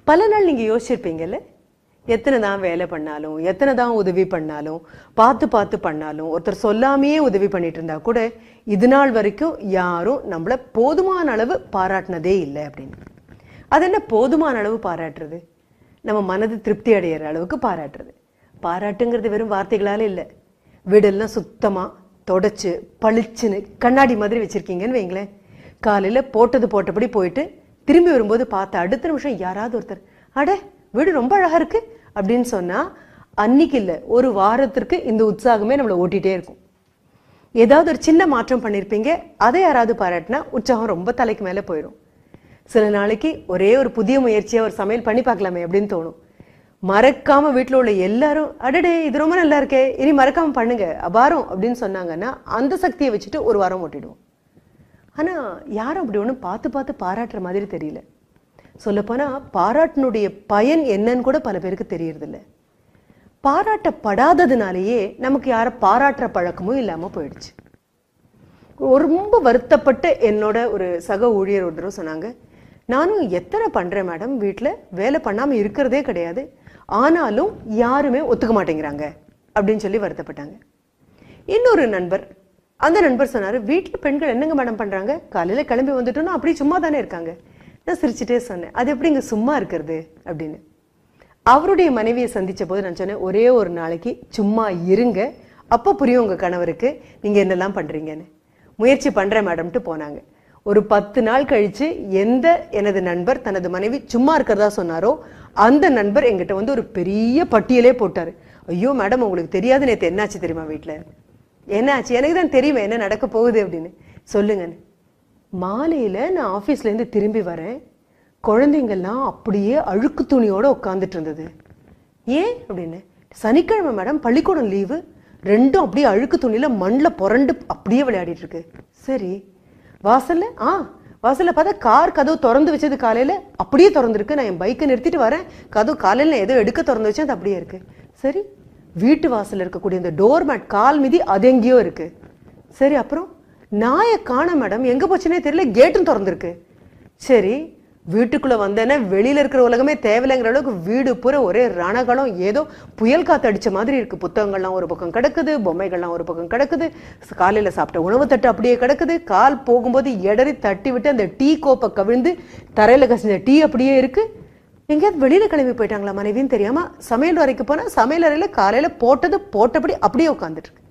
பல நாள் நீங்க யோசிச்சிருப்பீங்கல்ல, எத்தனை தான் வேலை பண்ணாலும், எத்தனை தான் உதவி பண்ணாலும், பார்த்து பார்த்து பண்ணாலும், ஒருத்தர் சொல்லாமையே உதவி பண்ணிட்டு இருந்தா கூட இது நாள் வரைக்கும் யாரும் நம்மள போதுமான அளவு பாராட்டினதே இல்லை அப்படின்னு. அது என்ன போதுமான அளவு பாராட்டுறது? நம்ம மனது திருப்தி அடைகிற அளவுக்கு பாராட்டுறது. பாராட்டுங்கிறது வெறும் வார்த்தைகளால இல்லை. வீடெல்லாம் சுத்தமா தொடச்சு பளிச்சுன்னு கண்ணாடி மாதிரி வச்சிருக்கீங்கன்னு வைங்களேன். காலையில போட்டது போட்டபடி போயிட்டு திரும்பி வரும்போது பார்த்த அடுத்த நிமிஷம் யாராவது ஒருத்தர், அட வீடு ரொம்ப அழகா இருக்கு அப்படின்னு சொன்னா அன்னைக்கு இல்லை, ஒரு வாரத்திற்கு இந்த உற்சாகமே நம்மளை ஓட்டிகிட்டே இருக்கும். ஏதாவது ஒரு சின்ன மாற்றம் பண்ணியிருப்பீங்க, அதை யாராவது பாராட்டினா உற்சாகம் ரொம்ப தலைக்கு மேலே போயிடும். சில நாளைக்கு ஒரே ஒரு புதிய முயற்சியை ஒரு சமையல் பண்ணி பார்க்கலாமே அப்படின்னு தோணும். மறக்காம வீட்டில் உள்ள எல்லாரும் அடடே இது ரொம்ப நல்லா இருக்கே, இனி மறக்காம பண்ணுங்க அபாரம் அப்படின்னு சொன்னாங்கன்னா அந்த சக்தியை வச்சுட்டு ஒரு வாரம் ஓட்டிடுவோம். ஆனா யாரும் அப்படி ஒன்றும் பார்த்து பார்த்து பாராட்டுற மாதிரி தெரியல. சொல்லப்போனா பாராட்டினுடைய பயன் என்னன்னு கூட பல பேருக்கு தெரியறதில்ல. பாராட்டப்படாததுனாலேயே நமக்கு யாரை பாராட்டுற பழக்கமும் இல்லாம போயிடுச்சு. ரொம்ப வருத்தப்பட்டு என்னோட ஒரு சக ஊழியர் ஒரு தடவை சொன்னாங்க, நானும் எத்தனை பண்றேன் மேடம், வீட்டில் வேலை பண்ணாம இருக்கிறதே கிடையாது, ஆனாலும் யாருமே ஒத்துக்க மாட்டேங்கிறாங்க அப்படின்னு சொல்லி வருத்தப்பட்டாங்க. இன்னொரு நண்பர், அந்த நண்பர் சொன்னாரு, வீட்டில் பெண்கள் என்னங்க மேடம் பண்றாங்க, காலையில கிளம்பி வந்துட்டோம்னா அப்படியே சும்மா தானே இருக்காங்க. நான் சிரிச்சுட்டே சொன்னேன், அது எப்படிங்க சும்மா இருக்கிறது அப்படின்னு. அவருடைய மனைவியை சந்திச்ச போது நான் சொன்னேன், ஒரே ஒரு நாளைக்கு சும்மா இருங்க, அப்போ புரியும் உங்க கணவருக்கு நீங்க என்னெல்லாம் பண்றீங்கன்னு. முயற்சி பண்றேன் மேடம்ட்டு போனாங்க. ஒரு 10 நாள் கழிச்சு எந்த எனது நண்பர் தனது மனைவி சும்மா இருக்கிறதா சொன்னாரோ அந்த நண்பர் எங்கிட்ட வந்து ஒரு பெரிய பட்டியலே போட்டாரு. ஐயோ மேடம் உங்களுக்கு தெரியாது, நேற்று என்னாச்சு தெரியுமா வீட்டில், என்னாச்சு, எனக்கு தான் தெரியுமே என்ன நடக்க போகுது அப்படின்னு. சொல்லுங்கன்னு. மாலையில நான் ஆஃபீஸ்ல இருந்து திரும்பி வரேன், குழந்தைங்கள்லாம் அப்படியே அழுக்கு துணியோட உட்காந்துட்டு இருந்தது. ஏன் அப்படின்னு, சனிக்கிழமை மேடம் பள்ளிக்கூடம் லீவு, ரெண்டும் அப்படியே அழுக்கு துணியில மண்ணில் புரண்டு அப்படியே விளையாடிட்டு இருக்கு. சரி, வாசல்ல வாசல்ல பார்த்தா கார் கதவு திறந்து வச்சது காலையில அப்படியே திறந்துருக்கு. நான் என் பைக்கை நிறுத்திட்டு வரேன், கதவு காலையில ஏதோ எடுக்க திறந்து வச்சேன், அது அப்படியே இருக்கு. சரி, வீட்டு வாசல்ல இருக்கக்கூடிய இந்த டோர் மேட் கால் மிதி அது எங்கேயோ இருக்கு. சரி, அப்புறம் நாயை காண மேடம், எங்க போச்சுன்னே தெரியல, கேட்டும் திறந்துருக்கு. சரி, வீட்டுக்குள்ள வந்தேன்னா வெளியில இருக்கிற உலகமே தேவையில்லைங்கிற அளவுக்கு வீடு பூரா ஒரே ரணகலம், ஏதோ புயல் காத்து அடிச்ச மாதிரி இருக்கு. புத்தகங்கள்லாம் ஒரு பக்கம் கிடக்குது, பொம்மைகள்லாம் ஒரு பக்கம் கிடக்குது, காலையில சாப்பிட்ட உணவு தட்டு அப்படியே கிடக்குது, கால் போகும்போது எடறி தட்டி விட்டு அந்த டீ கோப்பை கவிழ்ந்து தரையில கசிஞ்ச டீ அப்படியே இருக்கு. எங்கேயாவது வெளியில கிளம்பி போயிட்டாங்களா மனைவின்னு தெரியாம சமையல் அறைக்கு போனா சமையல் அறையில காலையில போட்டது போட்டபடி அப்படியே உட்காந்துட்டு இருக்கு.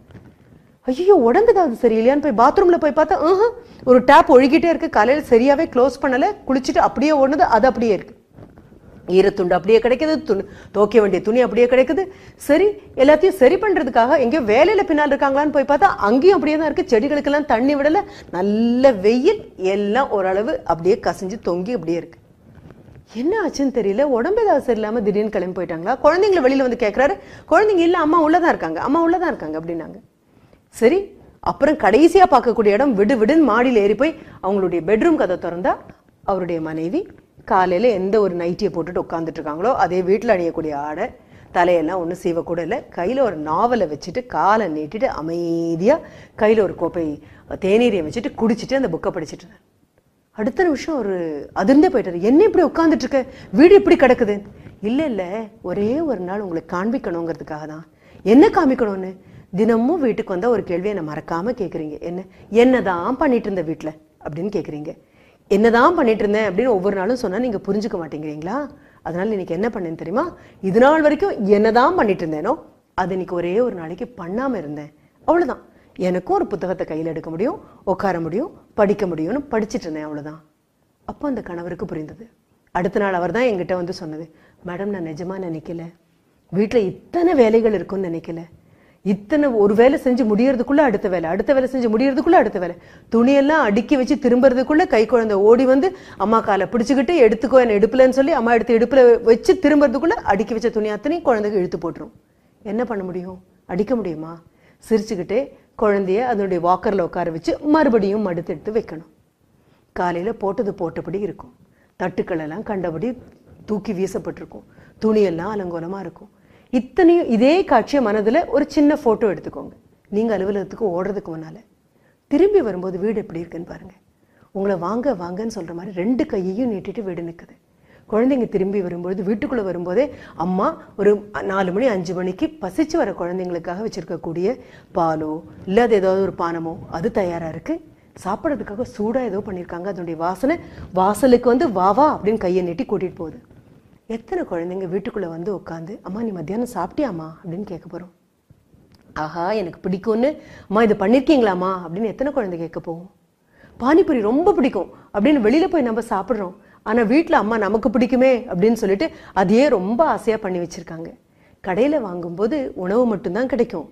ஐயோ உடம்பு ஏதாவது சரியில்லையான்னு போய் பாத்ரூம்ல போய் பார்த்தா ஒரு டேப் ஒழுகிட்டே இருக்கு, காலையில சரியாவே க்ளோஸ் பண்ணல, குளிச்சுட்டு அப்படியே ஓடுனது அது அப்படியே இருக்கு. ஈரத்துண்டு அப்படியே கிடைக்குது, துவைக்க வேண்டிய துணி அப்படியே கிடைக்குது. சரி, எல்லாத்தையும் சரி பண்றதுக்காக எங்கேயோ வேலையில பின்னால் இருக்காங்களான்னு போய் பார்த்தா அங்கேயும் அப்படியே தான் இருக்கு. செடிகளுக்கெல்லாம் தண்ணி விடல, நல்ல வெயில், எல்லாம் ஓரளவு அப்படியே கசிஞ்சு தொங்கி அப்படியே இருக்கு. என்ன ஆச்சுன்னு தெரியல, உடம்பு ஏதாவது சரியில்லாம திடீர்னு கிளம்பி போயிட்டாங்களா. குழந்தைங்களை வெளியில வந்து கேட்கறாரு, குழந்தைங்க இல்ல அம்மா உள்ளதான் இருக்காங்க, அம்மா உள்ளதான் இருக்காங்க அப்படின்னாங்க. சரி, அப்புறம் கடைசியா பார்க்கக்கூடிய இடம் விடு விடுன்னு மாடியில் ஏறி போய் அவங்களுடைய பெட்ரூம் கதை திறந்தா அவருடைய மனைவி காலையில எந்த ஒரு நைட்டியை போட்டுட்டு உட்காந்துட்டு இருக்காங்களோ அதே வீட்டில் அணியக்கூடிய ஆடை, தலையெல்லாம் ஒன்றும் சீவக்கூட இல்லை, கையில் ஒரு நாவலை வச்சுட்டு காலை நீட்டிட்டு அமைதியா கையில் ஒரு கோப்பை தேநீரை வச்சுட்டு குடிச்சிட்டு அந்த புக்கை படிச்சுட்டு இருந்தேன். அடுத்த நிமிஷம் ஒரு அதிர்ந்தே போயிட்டாரு, என்ன இப்படி உட்காந்துட்டு இருக்க, வீடு இப்படி கிடக்குது. இல்லை இல்லை, ஒரே ஒரு நாள் உங்களுக்கு காண்பிக்கணுங்கிறதுக்காக தான். என்ன காமிக்கணும்னு, தினமும் வீட்டுக்கு வந்தா ஒரு கேள்வி என்ன மறக்காம கேட்குறீங்க, என்னதான் பண்ணிட்டு இருந்த வீட்டில் அப்படின்னு கேட்குறீங்க. என்னதான் பண்ணிட்டு இருந்தேன் அப்படின்னு ஒவ்வொரு நாளும் சொன்னா நீங்க புரிஞ்சுக்க மாட்டேங்கிறீங்களா. அதனால இன்னைக்கு என்ன பண்ணேன்னு தெரியுமா, இது நாள் வரைக்கும் என்னதான் பண்ணிட்டு இருந்தேனோ அது இன்னைக்கு ஒரே ஒரு நாளைக்கு பண்ணாம இருந்தேன், அவ்வளவுதான். எனக்கும் ஒரு புத்தகத்தை கையில் எடுக்க முடியும், உட்கார முடியும், படிக்க முடியும்னு படிச்சுட்டு இருந்தேன், அவ்வளவுதான். அப்போ அந்த கணவருக்கு புரிந்தது. அடுத்த நாள் அவர் தான் என்கிட்ட வந்து சொன்னது, மேடம் நான் நிஜமா நினைக்கல, வீட்டில் இத்தனை வேலைகள் இருக்குன்னு நினைக்கல, இத்தனை ஒரு வேலை செஞ்சு முடியறதுக்குள்ள அடுத்த வேலை, அடுத்த வேலை செஞ்சு முடியறதுக்குள்ள அடுத்த வேலை, துணியெல்லாம் அடுக்கி வச்சு திரும்புறதுக்குள்ள கை குழந்தை ஓடி வந்து அம்மா காலை பிடிச்சுக்கிட்டு எடுத்துக்கோ என்ன இடுப்புலன்னு சொல்லி அம்மா எடுத்து இடுப்புல வச்சு திரும்புறதுக்குள்ள அடுக்கி வச்ச துணி அத்தனையும் குழந்தைக்கு இழுத்து போட்டுரும். என்ன பண்ண முடியும், அடிக்க முடியுமா? சிரிச்சுக்கிட்டே குழந்தைய அதனுடைய வாக்கர்ல உட்கார வச்சு மறுபடியும் மடுத்து எடுத்து வைக்கணும். காலையில போட்டது போட்டபடி இருக்கும், தட்டுக்கள் எல்லாம் கண்டபடி தூக்கி வீசப்பட்டிருக்கும், துணியெல்லாம் அலங்கோலமா இருக்கும். இத்தனையும் இதே காட்சியை மனதில் ஒரு சின்ன ஃபோட்டோ எடுத்துக்கோங்க. நீங்கள் அலுவலகத்துக்கு ஓடுறதுக்கு முன்னால் திரும்பி வரும்போது வீடு எப்படி இருக்குன்னு பாருங்கள். உங்களை வாங்க வாங்கன்னு சொல்கிற மாதிரி 2 கையையும் நீட்டிட்டு வீடு நிற்குது. குழந்தைங்க திரும்பி வரும்போது வீட்டுக்குள்ளே வரும்போதே அம்மா ஒரு 4 மணி 5 மணிக்கு பசிச்சு வர குழந்தைங்களுக்காக வச்சுருக்கக்கூடிய பாலோ இல்லாத ஏதாவது ஒரு பானமோ அது தயாராக இருக்குது. சாப்பிட்றதுக்காக சூடாக ஏதோ பண்ணியிருக்காங்க. அதனுடைய வாசனை வாசலுக்கு வந்து வா வா அப்படின்னு கையை நீட்டி கூட்டிகிட்டு போகுது. எத்தனை குழந்தைங்க வீட்டுக்குள்ளே வந்து உட்காந்து அம்மா நீ மத்தியானம் சாப்பிட்டியாம்மா அப்படின்னு கேட்க போகிறோம். ஆஹா எனக்கு பிடிக்கும்னு அம்மா இது பண்ணியிருக்கீங்களாம்மா அப்படின்னு எத்தனை குழந்தை கேட்க போவோம். பானிபூரி ரொம்ப பிடிக்கும் அப்படின்னு வெளியில் போய் நம்ம சாப்பிட்றோம். ஆனால் வீட்டில் அம்மா நமக்கு பிடிக்குமே அப்படின்னு சொல்லிட்டு அதையே ரொம்ப ஆசையாக பண்ணி வச்சுருக்காங்க. கடையில் வாங்கும்போது உணவு மட்டும்தான் கிடைக்கும்.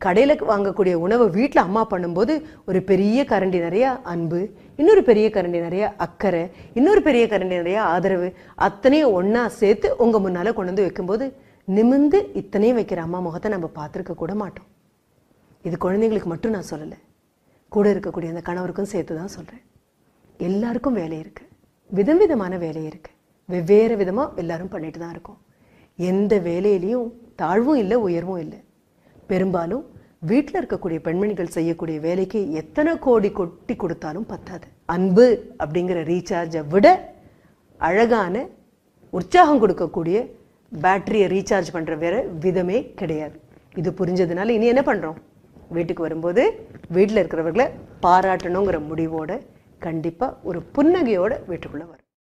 கடையில் வாங்கக்கூடிய உணவை வீட்டில் அம்மா பண்ணும்போது ஒரு பெரிய கரண்டி நிறைய அன்பு, இன்னொரு பெரிய கரண்டி நிறைய அக்கறை, இன்னொரு பெரிய கரண்டி நிறைய ஆதரவு, அத்தனையும் ஒன்றா சேர்த்து உங்கள் முன்னால் கொண்டு வந்து வைக்கும்போது நிமிந்து இத்தனையும் வைக்கிற அம்மா முகத்தை நம்ம பார்த்துருக்க கூட மாட்டோம். இது குழந்தைங்களுக்கு மட்டும் நான் சொல்லலை, கூட இருக்கக்கூடிய அந்த கணவருக்கும் சேர்த்து தான் சொல்கிறேன். எல்லாருக்கும் வேலை இருக்குது, விதம் விதமான வேலை இருக்குது, வெவ்வேறு விதமாக எல்லாரும் பண்ணிட்டு தான் இருக்கோம். எந்த வேலையிலையும் தாழ்வும் இல்லை உயர்வும் இல்லை. பெரும்பாலும் வீட்டில் இருக்கக்கூடிய பெண்மணிகள் செய்யக்கூடிய வேலைக்கு எத்தனை கோடி கொட்டி கொடுத்தாலும் பத்தாது. அன்பு அப்படிங்கிற ரீசார்ஜை விட அழகான உற்சாகம் கொடுக்கக்கூடிய பேட்டரியை ரீசார்ஜ் பண்ணுற வேற விதமே கிடையாது. இது புரிஞ்சதுனால இனி என்ன பண்ணுறோம்? வீட்டுக்கு வரும்போது வீட்டில் இருக்கிறவர்களை பாராட்டணுங்கிற முடிவோட கண்டிப்பாக ஒரு புன்னகையோட வீட்டுக்குள்ளே வரும்.